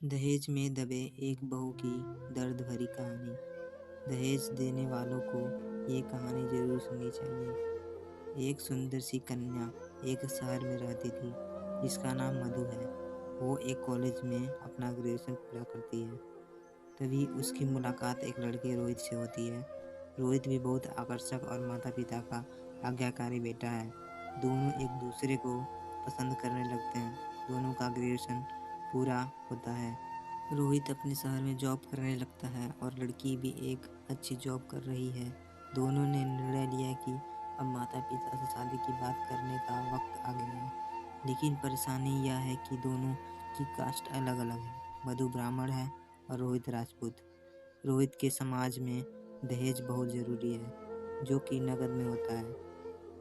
दहेज में दबे एक बहू की दर्द भरी कहानी। दहेज देने वालों को ये कहानी जरूर सुननी चाहिए। एक सुंदर सी कन्या एक शहर में रहती थी जिसका नाम मधु है। वो एक कॉलेज में अपना ग्रेजुएशन पूरा करती है। तभी उसकी मुलाकात एक लड़के रोहित से होती है। रोहित भी बहुत आकर्षक और माता पिता का आज्ञाकारी बेटा है। दोनों एक दूसरे को पसंद करने लगते हैं। दोनों का ग्रेजुएशन पूरा होता है। रोहित अपने शहर में जॉब करने लगता है और लड़की भी एक अच्छी जॉब कर रही है। दोनों ने निर्णय लिया कि अब माता पिता से शादी की बात करने का वक्त आ गया है। लेकिन परेशानी यह है कि दोनों की कास्ट अलग अलग है। मधु ब्राह्मण है और रोहित राजपूत। रोहित के समाज में दहेज बहुत ज़रूरी है, जो कि नकद में होता है।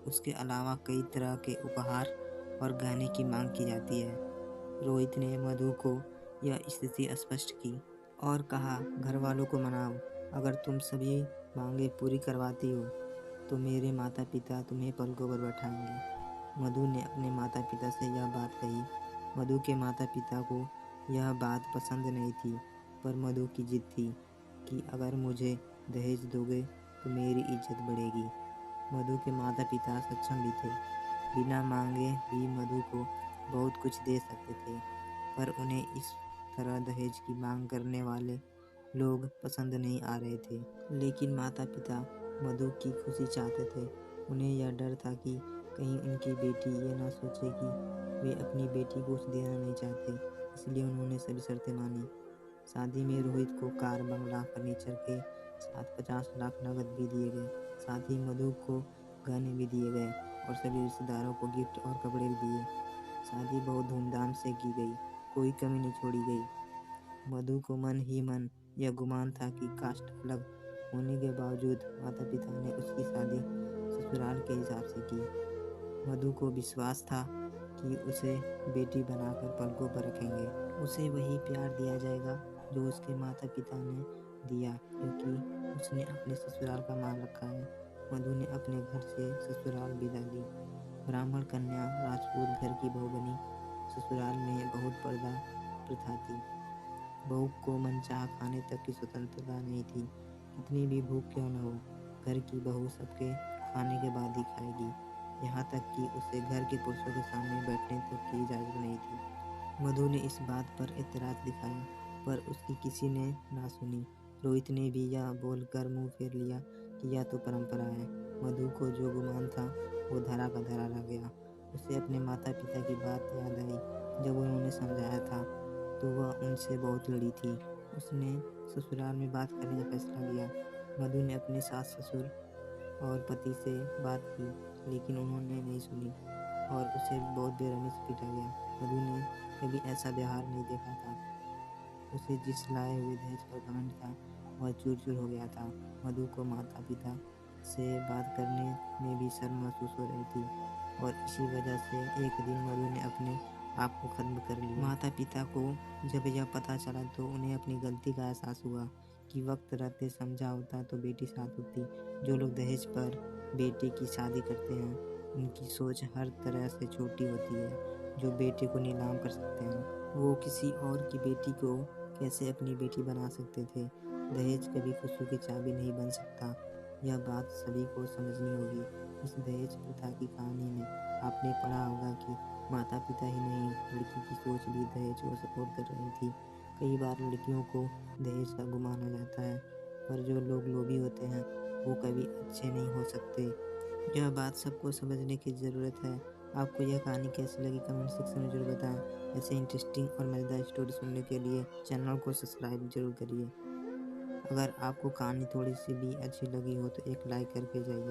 उसके अलावा कई तरह के उपहार और गहने की मांग की जाती है। रोहित ने मधु को यह स्थिति स्पष्ट की और कहा, घर वालों को मनाओ। अगर तुम सभी मांगे पूरी करवाती हो तो मेरे माता पिता तुम्हें पलकों पर बैठाएंगे। मधु ने अपने माता पिता से यह बात कही। मधु के माता पिता को यह बात पसंद नहीं थी, पर मधु की जिद थी कि अगर मुझे दहेज दोगे तो मेरी इज्जत बढ़ेगी। मधु के माता पिता सक्षम भी थे। बिना मांगे भी मधु को बहुत कुछ दे सकते थे, पर उन्हें इस तरह दहेज की मांग करने वाले लोग पसंद नहीं आ रहे थे। लेकिन माता पिता मधु की खुशी चाहते थे। उन्हें यह डर था कि कहीं उनकी बेटी ये ना सोचे कि वे अपनी बेटी को कुछ देना नहीं चाहते, इसलिए उन्होंने सभी शर्तें मानी। शादी में रोहित को कार, बंगला, फर्नीचर के साथ 50 लाख नकद भी दिए गए। साथ ही मधु को गहने भी दिए गए और सभी रिश्तेदारों को गिफ्ट और कपड़े भी दिए। शादी बहुत धूमधाम से की गई, कोई कमी नहीं छोड़ी गई। मधु को मन ही मन यह गुमान था कि कास्ट अलग होने के बावजूद माता पिता ने उसकी शादी ससुराल के हिसाब से की। मधु को विश्वास था कि उसे बेटी बनाकर पलकों पर रखेंगे। उसे वही प्यार दिया जाएगा जो उसके माता पिता ने दिया, क्योंकि उसने अपने ससुराल का मान रखा है। मधु ने अपने घर से ससुराल विदा ली। ब्राह्मण कन्या राजपूत घर की बहू बनी। ससुराल में बहुत पर्दा प्रथा थी। बहू को मनचाहा खाने तक की स्वतंत्रता नहीं थी। कितनी भी भूख क्यों न हो, घर की बहू सबके खाने के बाद ही खाएगी। यहाँ तक कि उसे घर के पुरुषों के सामने बैठने तक की इजाज़त नहीं थी। मधु ने इस बात पर एतराज़ दिखाया, पर उसकी किसी ने ना सुनी। रोहित ने भी यह बोलकर मुंह फेर लिया कि यह तो परंपरा है। मधु को जो गुमान था वो धरा का धरा रह गया। उसे अपने माता पिता की बात याद आई। जब उन्होंने समझाया था तो वह उनसे बहुत लड़ी थी। उसने ससुराल में बात करने का फैसला किया। मधु ने अपने सास ससुर और पति से बात की, लेकिन उन्होंने नहीं सुनी और उसे बहुत बेरहमी से पीटा गया। मधु ने कभी ऐसा व्यवहार नहीं देखा था। उसे जिस लाए हुए दहेज पर घमंड था वह चूर चूर हो गया था। मधु को माता पिता से बात करने में भी शर्म महसूस हो रही थी और इसी वजह से एक दिन मधु ने अपने आप को खत्म कर लिया। माता पिता को जब यह पता चला तो उन्हें अपनी गलती का एहसास हुआ कि वक्त रहते समझा होता तो बेटी साथ होती। जो लोग दहेज पर बेटे की शादी करते हैं उनकी सोच हर तरह से छोटी होती है। जो बेटे को नीलाम कर सकते हैं वो किसी और की बेटी को कैसे अपनी बेटी बना सकते थे। दहेज कभी खुशियों की चाबी नहीं बन सकता। यह बात सभी को समझनी होगी। इस दहेज प्रथा की कहानी में आपने पढ़ा होगा कि माता पिता ही नहीं, लड़की की सोच भी दहेज को सपोर्ट कर रही थी। कई बार लड़कियों को दहेज का गुमान हो जाता है, पर जो लोग लोभी होते हैं वो कभी अच्छे नहीं हो सकते। यह बात सबको समझने की ज़रूरत है। आपको यह कहानी कैसी लगी कमेंट सेक्शन में ज़रूर बताएं। ऐसे इंटरेस्टिंग और मज़ेदार स्टोरी सुनने के लिए चैनल को सब्सक्राइब जरूर करिए। अगर आपको कहानी थोड़ी सी भी अच्छी लगी हो तो एक लाइक करके जाइए।